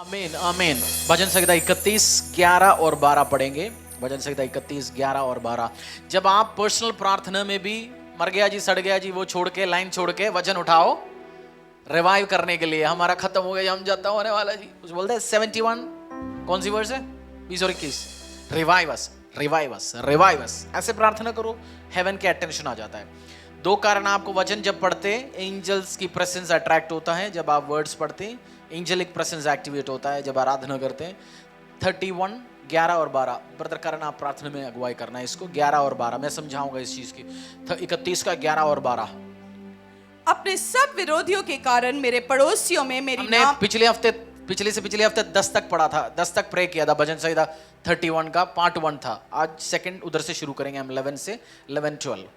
आमीन आमीन। भजन संहिता 31, 11 और 12 पढ़ेंगे। भजन संहिता 31, 11 और 12। जब आप पर्सनल प्रार्थना में भी मर गया जी, सड़ गया जी, वो छोड़ के, लाइन छोड़ के वचन उठाओ रिवाइव करने के लिए। हमारा खत्म हो गया, हम जाता होने वाला जी, कुछ बोलते हैं 71 कौन सी वर्ष है, 20 और 21, रिवाइव अस, रिवाइव अस, रिवाइव अस, ऐसे प्रार्थना करो, हेवन के अटेंशन आ जाता है। दो कारण आपको वचन जब पढ़ते एंजल्स की प्रेजेंस अट्रैक्ट होता है, जब आप वर्ड्स पढ़ते एंजेलिक प्रेजेंस एक्टिवेट होता है, जब आराधना करते हैं। 31, 11 और 12 ब्रदर कारण आप प्रार्थना में अगुवाई करना है इसको। 11 और 12 मैं समझाऊंगा इस चीज की। 31 का 11 और 12। अपने सब विरोधियों के कारण मेरे पड़ोसियों में मेरी हमने पिछले हफ्ते 10 तक पढ़ा था, 10 तक प्रे किया था। भजन संहिता 31 का पार्ट 1 था। आज सेकंड उधर से शुरू करेंगे हम 11 से 11, 12।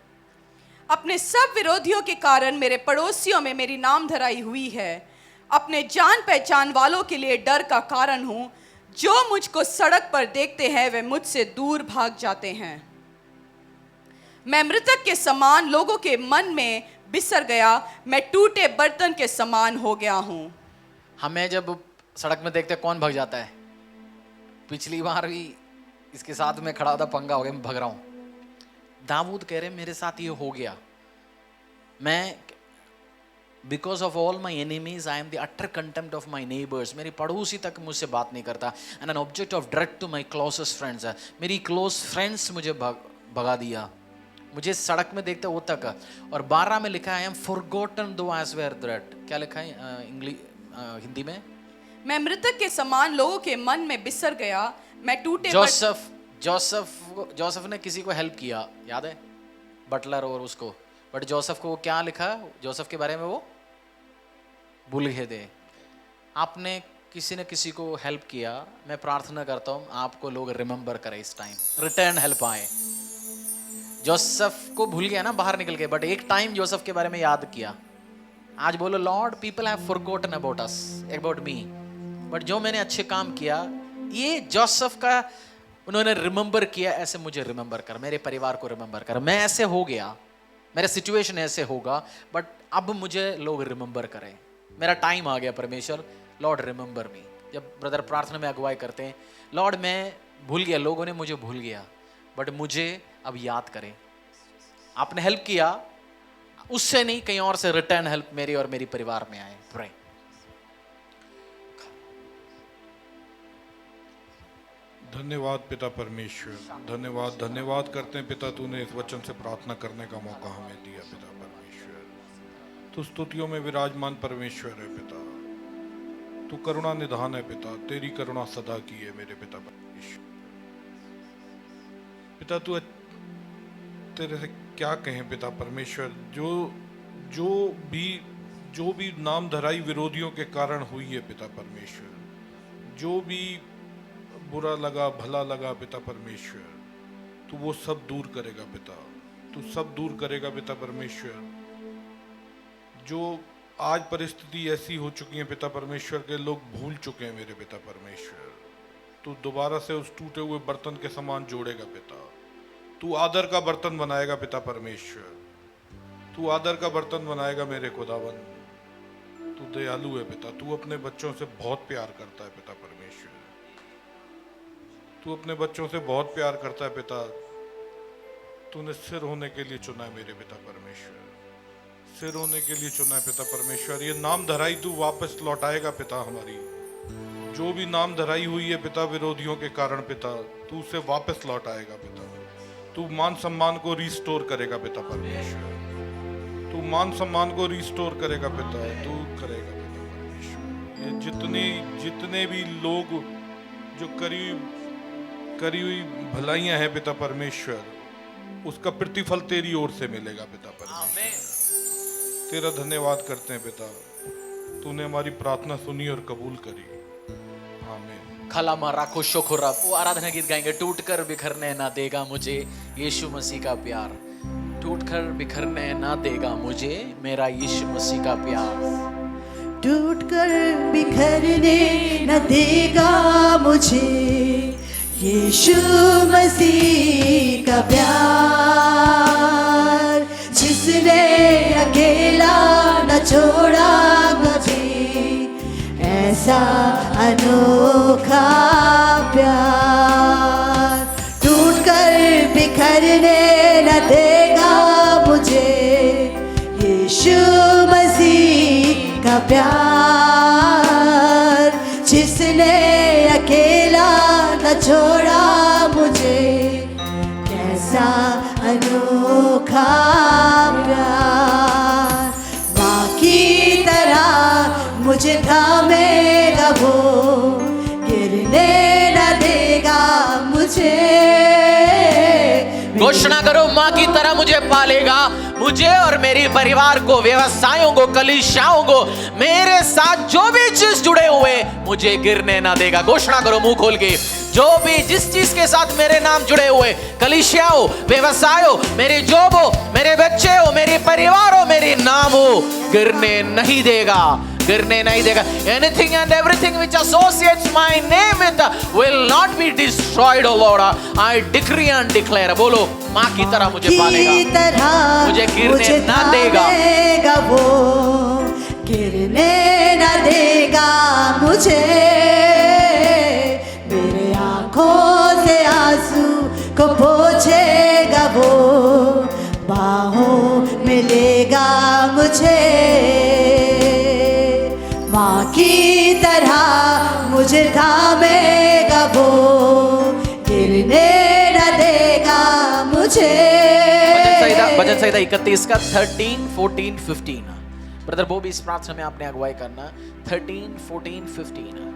अपने सब विरोधियों के कारण मेरे पड़ोसियों में मेरी नाम धराई हुई है। अपने जान पहचान वालों के लिए डर का कारण हूं। जो मुझको सड़क पर देखते हैं वे मुझसे दूर भाग जाते हैं। मैं मृतक के समान लोगों के मन में बिसर गया। मैं टूटे बर्तन के समान हो गया हूं। हमें जब सड़क में देखते कौन भाग जाता है? पिछली बार भी इसके साथ में खड़ा था, पंगा हो गया, मैं भाग रहा हूं। दाऊद कह रहे मेरे साथ ये हो गया। मैं because of all my enemies I am the utter contempt of my neighbours. मेरी पड़ोसी तक मुझसे बात नहीं करता। And an object of dread to my closest friends. मेरी क्लोज फ्रेंड्स मुझे भगा दिया। मुझे सड़क में देखते वो तक। और 12 में लिखा है आई एम फॉरगॉटन दो आई स्वेयर दैट। क्या लिखा है इंग्लिश हिंदी में? मैं मृतक के समान लोगों के मन में बिसर गया। मैं टूटे जोसेफ ने किसी को हेल्प किया, याद है? बटलर और उसको। बट जोसेफ को क्या लिखा? जोसेफ के बारे में वो भूल गए थे। आपने किसी ने किसी को हेल्प किया, मैं प्रार्थना करता हूं आपको लोग रिमेंबर करें इस टाइम, रिटर्न हेल्प आए। जोसेफ को भूल गया ना बाहर निकल के, बट एक टाइम जोसेफ के बारे में याद किया। आज बोलो Lord people have forgotten about us, about me, but जो मैंने अच्छे काम किया ये जोसेफ का उन्होंने रिमेंबर किया। ऐसे मुझे रिमेंबर कर, मेरे परिवार को रिमेंबर कर। मैं ऐसे हो गया, मेरा सिचुएशन ऐसे होगा, बट अब मुझे लोग रिमेंबर करें। मेरा टाइम आ गया परमेश्वर, लॉर्ड रिमेंबर मी। जब ब्रदर प्रार्थना में अगुवाई करते हैं, लॉर्ड मैं भूल गया, लोगों ने मुझे भूल गया, बट मुझे अब याद करें। आपने हेल्प किया, उससे नहीं कहीं और से रिटर्न हेल्प मेरे और मेरी परिवार में आए। प्रे। धन्यवाद पिता परमेश्वर, धन्यवाद धन्यवाद करते हैं पिता, तूने इस वचन से प्रार्थना करने का मौका हमें दिया पिता परमेश्वर। तू स्तुतियों में विराजमान परमेश्वर है पिता। तू करुणा निधान है पिता, तेरी करुणा सदा की है मेरे पिता परमेश्वर। पिता तू तेरे से क्या कहें पिता परमेश्वर। जो भी नाम धराई विरोधियों के कारण हुई है पिता परमेश्वर, जो भी बुरा लगा भला लगा पिता परमेश्वर, तू वो सब दूर करेगा पिता, तू सब दूर करेगा पिता परमेश्वर। जो आज परिस्थिति ऐसी हो चुकी है पिता परमेश्वर के लोग भूल चुके हैं मेरे पिता परमेश्वर, तू दोबारा से उस टूटे हुए बर्तन के समान जोड़ेगा पिता। तू आदर का बर्तन बनाएगा पिता परमेश्वर, तू आदर का बर्तन बनाएगा मेरे खुदावन। तू दयालु है पिता, तू अपने बच्चों से बहुत प्यार करता है पिता परमेश्वर, तू अपने बच्चों से बहुत प्यार करता है पिता। तूने सिर होने के लिए चुना है मेरे पिता परमेश्वर, सिर होने के लिए चुना है पिता परमेश्वर। ये नाम धराई तू वापस लौटाएगा पिता हमारी। जो भी नाम धराई हुई है पिता विरोधियों के कारण पिता, तू उसे वापस लौटाएगा पिता। तू मान सम्मान को रिस्टोर करेगा पिता परमेश्वर, तू मान सम्मान को रिस्टोर करेगा पिता, तू करेगा पिता परमेश्वर। ये जितने भी लोग जो करी हुई भलाइयां हैं पिता परमेश्वर, उसका प्रतिफल तेरी ओर से मिलेगा पिता परमेश्वर। तेरा धन्यवाद करते हैं पिता, तूने हमारी प्रार्थना सुनी और कबूल करी। आमीन। खलामा राखो शोखुरा। वो आराधना गीत गाएंगे। टूट कर बिखरने ना देगा मुझे यीशु मसीह का प्यार, टूट कर बिखरने ना देगा मुझे मेरा यीशु मसीह का प्यार, टूट कर बिखरने न देगा मुझे यीशु मसीह का प्यार। जिसने अकेला न छोड़ा मुझे, ऐसा कैसा अनोखा प्यार, टूट कर बिखरने न देगा मुझे यीशु मसीह का प्यार, जिसने अकेला न छोड़ा मुझे, कैसा अनोखा प्यार। माँ की तरह मुझे थामेगा वो, गिरने न देगा मुझे। घोषणा करो, माँ की तरह मुझे पालेगा, मुझे और मेरी परिवार को, व्यवसायों को, कलीसियाओं को, मेरे साथ जो भी चीज जुड़े हुए, मुझे गिरने ना देगा। घोषणा करो मुंह खोल के, जो भी जिस चीज के साथ मेरे नाम जुड़े हुए, कलीसियाओं, व्यवसायों, मेरे जॉब हो, मेरे बच्चे हो, मेरे परिवार हो, मेरे नाम हो, गिरने नहीं देगा, गिरने नहीं देगा। Anything and everything which associates my name with will not be destroyed, O Lord. I decree and declare. बोलो, माँ की तरह मुझे पालेगा, मुझे गिरने ना देगा वो, गिरने न देगा मुझे, मेरे आंखों से आंसू को पोंछेगा वो, बाहों में लेगा मुझे। माँ की तरह मुझे थामेगा वो, गिरने न देगा मुझे। भजन संहिता 31 का 13, 14, 15। ब्रदर वो भी इस प्रार्थना में आपने अगुवाई करना। 13, 14, 15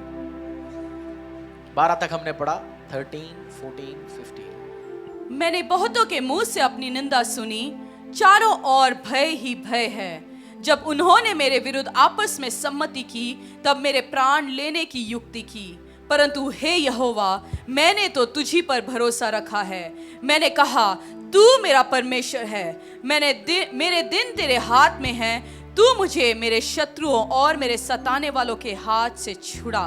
12 तक हमने पढ़ा। 13, 14, 15। मैंने बहुतों के मुंह से अपनी निंदा सुनी, चारों ओर भय ही भय है। जब उन्होंने मेरे विरुद्ध आपस में सम्मति की, तब मेरे प्राण लेने की युक्ति की। परंतु हे यहोवा, मैंने तो तुझी पर भरोसा रखा है। मैंने कहा, तू मेरा परमेश्वर है। मेरे दिन तेरे हाथ में है। तू मुझे मेरे शत्रुओं और मेरे सताने वालों के हाथ से छुड़ा।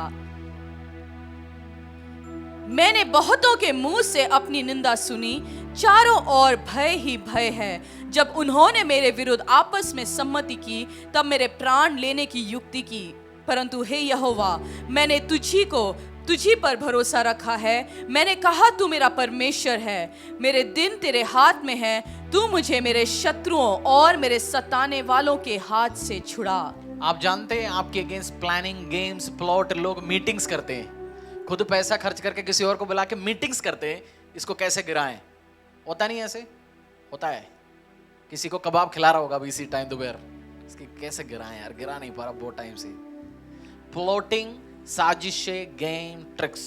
मैंने बहुतों के मुंह से अपनी निंदा सुनी, चारों ओर भय ही भय है। जब उन्होंने मेरे विरुद्ध आपस में सम्मति की, तब मेरे प्राण लेने की युक्ति की। परंतु हे यहोवा, मैंने तुझी पर भरोसा रखा है। मैंने कहा, तू मेरा परमेश्वर है। मेरे दिन तेरे हाथ में है। तू मुझे मेरे शत्रुओं और मेरे सताने वालों के हाथ से छुड़ा। आप जानते हैं, आपके अगेंस्ट प्लानिंग, गेम्स, प्लॉट, लोग मीटिंग्स करते हैं, खुद पैसा खर्च करके किसी और को बुला के मीटिंग्स करते हैं, इसको कैसे गिराएं। होता नहीं ऐसे? होता है। किसी को कबाब खिला रहा होगा अभी इसी टाइम दोपहर, इसकी कैसे गिराएं यार, गिरा नहीं पा रहा बहुत टाइम से। प्लॉटिंग, साजिशें, गेम, ट्रिक्स,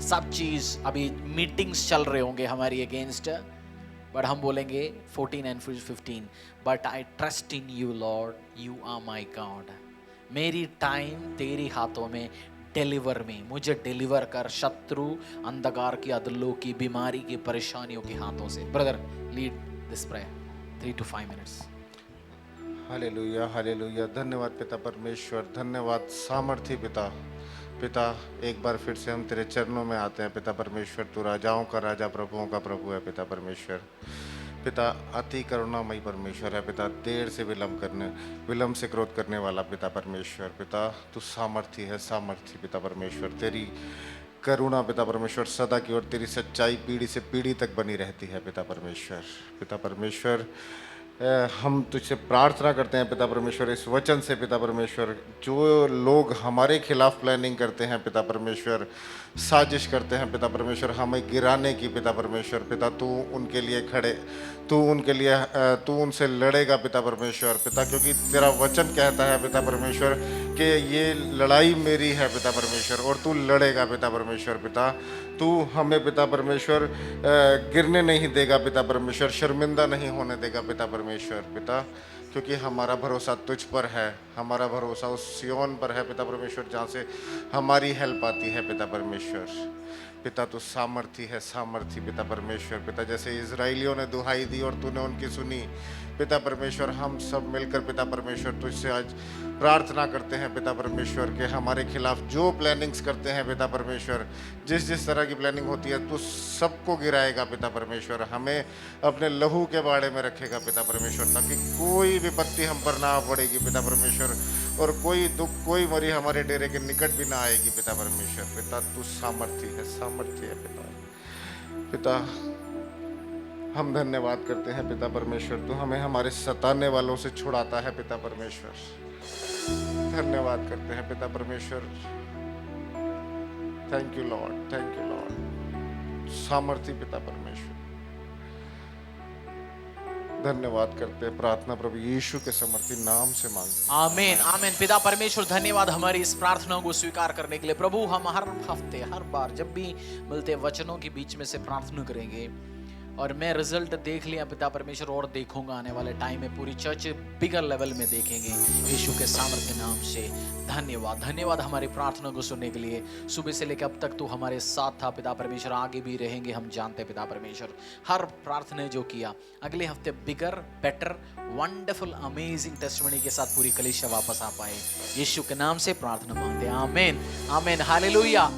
सब चीज अभी मीटिंग्स चल रहे होंगे हमारी अगेंस्ट, बट हम बोलेंगे 14 and 15, but I trust in you Lord, you are my God. मेरी टाइम तेरी हाथों में, डिलीवर में, मुझे डिलीवर कर शत्रु, अंधकार की, अदलों की, बीमारी की, परेशानियों के हाथों से। Brother lead this prayer 3 to 5 minutes। Hallelujah, hallelujah. धन्यवाद पिता परमेश्वर, धन्यवाद सामर्थी पिता। पिता एक बार फिर से हम तेरे चरणों में आते हैं पिता परमेश्वर। तू राजाओं का राजा, प्रभुओं का प्रभु है पिता परमेश्वर। पिता अति करुणामयी परमेश्वर है पिता, देर से विलम्ब से क्रोध करने वाला पिता परमेश्वर। पिता तू सामर्थी है, सामर्थी पिता परमेश्वर। तेरी करुणा पिता परमेश्वर सदा की ओर, तेरी सच्चाई पीढ़ी से पीढ़ी तक बनी रहती है पिता परमेश्वर। पिता परमेश्वर हम तुझसे प्रार्थना करते हैं पिता परमेश्वर, इस वचन से पिता परमेश्वर, जो लोग हमारे खिलाफ प्लानिंग करते हैं पिता परमेश्वर, साजिश करते हैं पिता परमेश्वर हमें गिराने की पिता परमेश्वर, पिता तू उनके लिए खड़े, तू उनसे लड़ेगा पिता परमेश्वर। पिता क्योंकि तेरा वचन कहता है पिता परमेश्वर कि ये लड़ाई मेरी है पिता परमेश्वर, और तू लड़ेगा पिता परमेश्वर। पिता तू हमें पिता परमेश्वर गिरने नहीं देगा पिता परमेश्वर, शर्मिंदा नहीं होने देगा पिता परमेश्वर। पिता क्योंकि हमारा भरोसा तुझ पर है, हमारा भरोसा उस सियोन पर है पिता परमेश्वर, जहाँ से हमारी हेल्प आती है पिता परमेश्वर। पिता तू सामर्थी है, सामर्थी पिता परमेश्वर। पिता जैसे इजराइलियों ने दुहाई दी और तूने उनकी सुनी पिता परमेश्वर, हम सब मिलकर पिता परमेश्वर तुझसे आज प्रार्थना करते हैं पिता परमेश्वर के हमारे खिलाफ जो प्लानिंग्स करते हैं पिता परमेश्वर, जिस तरह की प्लानिंग होती है तू सबको गिराएगा पिता परमेश्वर, हमें अपने लहू के बाड़े में रखेगा पिता परमेश्वर, ताकि कोई विपत्ति हम पर ना पड़ेगी पिता परमेश्वर। परमेश्वर, और कोई दुख कोई मरी हमारे डेरे के निकट भी ना आएगी पिता परमेश्वर। पिता तू सामर्थी है, सामर्थी है पिता। पिता हम धन्यवाद करते हैं पिता परमेश्वर, तू हमें हमारे सताने वालों से छुड़ाता है पिता परमेश्वर। धन्यवाद करते हैं पिता परमेश्वर। Thank you Lord, thank you Lord. सामर्थी पिता परमेश्वर, धन्यवाद करते हैं। प्रार्थना प्रभु यीशु के समर्थी नाम से मांगते हैं। आमीन आमीन। पिता परमेश्वर धन्यवाद हमारी इस प्रार्थना को स्वीकार करने के लिए। प्रभु हम हर हफ्ते हर बार जब भी मिलते वचनों के बीच में से प्रार्थना करेंगे, और मैं रिजल्ट देख लिया पिता परमेश्वर, और देखूंगा आने वाले टाइम में पूरी चर्च बिगर लेवल में देखेंगे यीशु के सामर्थ्य नाम से। धन्यवाद धन्यवाद हमारी प्रार्थना को सुनने के लिए। सुबह से लेकर अब तक तू हमारे साथ था पिता परमेश्वर, आगे भी रहेंगे हम जानते पिता परमेश्वर। हर प्रार्थना जो किया, अगले हफ्ते bigger better wonderful amazing testimony के साथ पूरी कलीसिया वापस आ पाए। यीशु के नाम से प्रार्थना मांगते हैं, आमीन आमीन, हालेलुया।